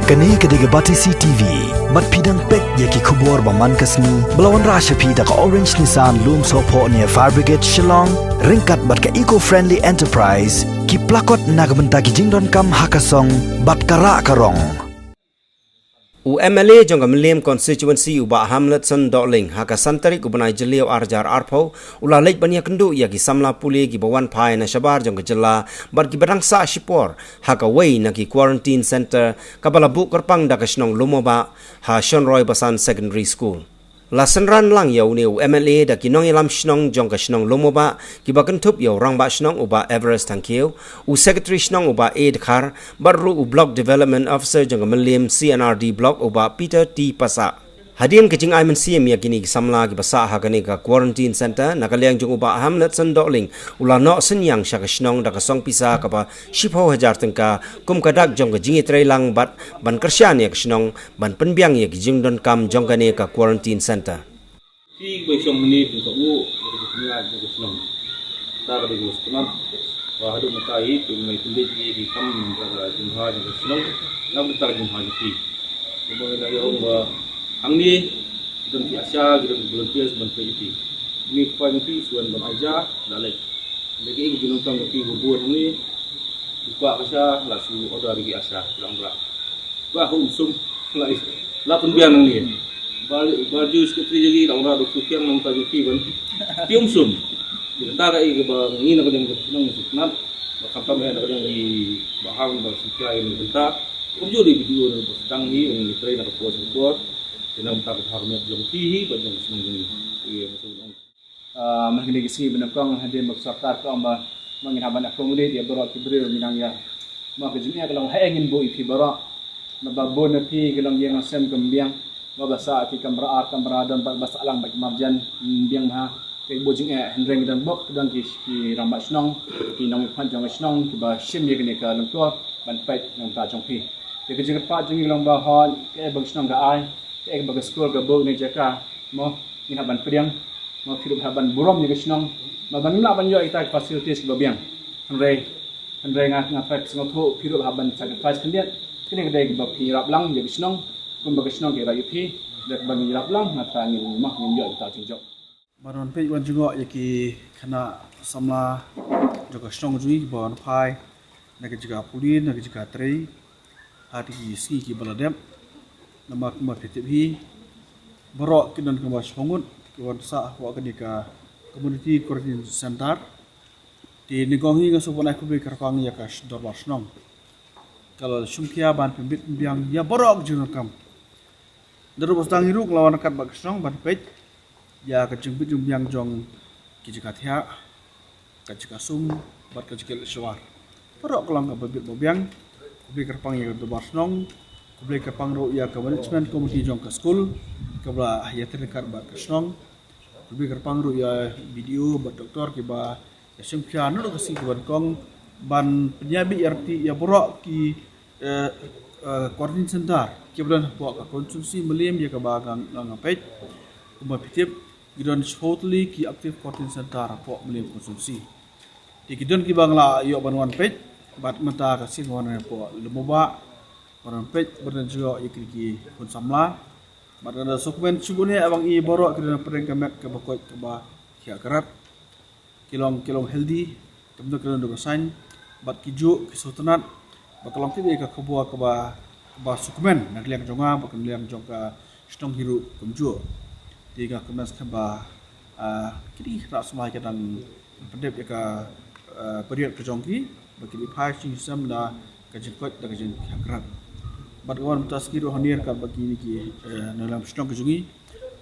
Kani kediga Batisi TV, mat pidang pek yaki kubur baman kasni, belawan rasha pida ka Orange Nissan Loom Sopo near Fire Brigade Shillong, ringkat bat ka eco-friendly enterprise, ki plakot nagamenta ki jingdon kam hakasong, bat kara karong. UMLA jong Millennium constituency uba Hamletson Dotling haka santari kubanai jelio arjar arpo ula lek bania kendu ya ki samla puli ki bawan pai na shabar jong jela bar ki badang sa shipor haka wei na ki quarantine center kabala bu kerpang da kasnong lumoba ha Shonroy Basan Secondary School. Lasan ran lang yaw ni UMLA da kinong ilam shnong jong kasnong lumoba ki bakan tup yaw rang ba shnong uba Everest Tangkeo u secretary shnong uba Aid Khar baru u block development officer jong Millennium CNRD block uba Peter T Pasa. Hadian kecing aiman CM ya kini samla ki basa ha kani ka quarantine center nakaliang jong uba Hamletson Dotling ula no senyang sya kasnong da kasong pisa ka ba shipho hajar tengka kum kadak jong ka jingi trailang bat ban kersyan ya kasnong ban penbiang ya ki jingdon kam jong kani ka quarantine center. Ti bai som ni tu ko ni a ko kasnong ta ka de kasnong wa hadu matai tu mai tunde ji ki kam ka jingha ji kasnong na ta jingha ji ti ko ba da yo ba angni dan ti asya gidan volunteers ban pe ti ni pa ni ti suan ban aja dalek lagi gidan tang ti gubur ni pa asya la su oda ri asya lang bra ba hu sum la pun biang ni baju sekretari jadi lang ra do kukiang nang ta ti ban tium sum ta ga i ba ni na ko dem nang suknat ba kam na ko dem di bahang ba sikai ni ta kum jo di video ni sedang ni ni train na ko post Tinam tak harmet jom tihi pada senang ini. Ia maksudnya. Mungkin kisi benakang hadir maksudkar kau amba menginaban akomodir dia berak kibrir minang ya. Maka jumia kalau ingin bo ipi berak, nababo napi kalau yang asam kembiang, babasa ki kamera dan babasa alang bagi marjan biang ha. Kay bojing hendreng dan bok dan ki rambat senang, ki nang pan jong senang ki ba sim ye kene ka lengkor ban pait nang ta jong pi. Jadi jeng pa jeng long ba hon kay bang senang ga ai. Ek bagai sekolah ke bog ni jaka mau ina ban priang mau hidup haban burom ni kesnong ma ban na ban yo ita facilities ke babiang andre ngat fat sengot ho hidup haban sacrifice kendiat kini kedai ke bapi rap lang je kesnong kun bagai kesnong ke rayu pi dak ban rap lang ngata ni rumah ni yo ita tinjok baron pe wan jungo yaki kana samla joka kesnong jui bon pai nak juga pulin nak juga trei hati ski ki baladem nama kuma PTP berok kinan kuma songut kawan sa wa kenika community quarantine center di negongi ga sobana ku be karkang ya kas dorbar snong kalau sumkia ban pembit biang ya berok jeung kam daru bastang iruk lawan kat bak snong ban pet ya ka jeung bit biang jong kijika thia ka jika sum bat ka jikel shwar berok kelang ka bit biang be karpang ya dorbar snong Kublai kapang ro ya ke management committee jong ke school kabla ya terdekat ba kesnong kublai kapang ro ya video ba doktor ke ba ya sengpian ro kasi ke kong ban penyabi RT ya borok ki quarantine center ke bulan buat konsumsi melim ya ke ba gang pet kuma pitip gidon totally ki aktif quarantine center po melim konsumsi di gidon ki bangla yo banwan pet bat mata kasi ngone po lemoba orang pet bernajua ikiki pun samla pada dokumen subune abang i borok kena pereng kamet ke bakot ke ba kia kerat kilong healthy temdo kena do sign bat kiju kesultanat bakalong ti ke kebua ke ba dokumen nak liang jonga bakan liang jong ka stong hiru kumju tiga kemas ke ba kini rak semai ke dan pendep ya ka period ke jongki bagi di pai sistem da ke jengkot da ke jeng kerat Bagaimana taskir rohanir ka bagi ni ki dalam stong kejungi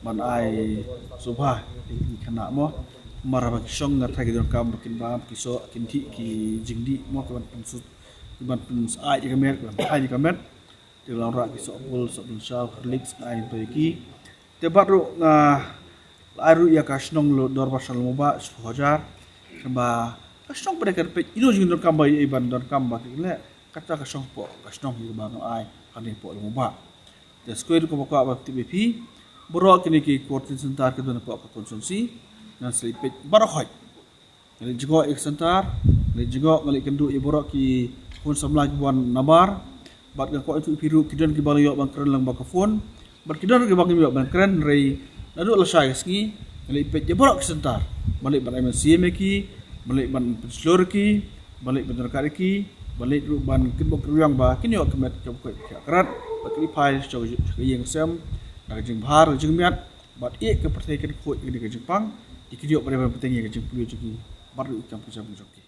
man ai subha di kana mo maraba kisong ngat hagi don kam bikin bam kiso kinti ki jingdi mo kan pensut ban pens ai ka mer kan ai ka mer de lang ra kiso pul so dun sha horlicks ai to ki te baru aru ya ka snong lo dor basal mo ba 1000 ba snong pada kan pe ino jing don kam ba iban don kam ba le kata ka snong po ka snong hi ba no ai ani po lumba the square ko ko ba TBP borok kini ki quarantine center ke don po konsumsi nan slipet barokhoi ngali jigo ek center ngali jigo ngali kendu i borok ki pun samla buan nabar bat ga ko itu piru kidan ki balayo bang kren lang bakafon bat kidan ki bang yo bang kren rei nadu la shay ski balik pet je borak sentar balik ban MNC meki balik ban penslor ki balik ban terkar ki balik ru ban kin bok ruang ba kin yo kemet job ko karat bat li pai cho yeng sem na jing bhar jing miat bat e ke pertai ke ko ni ke jepang ikidio pada pentingnya ke jing pulu juki baru ikan pusat joki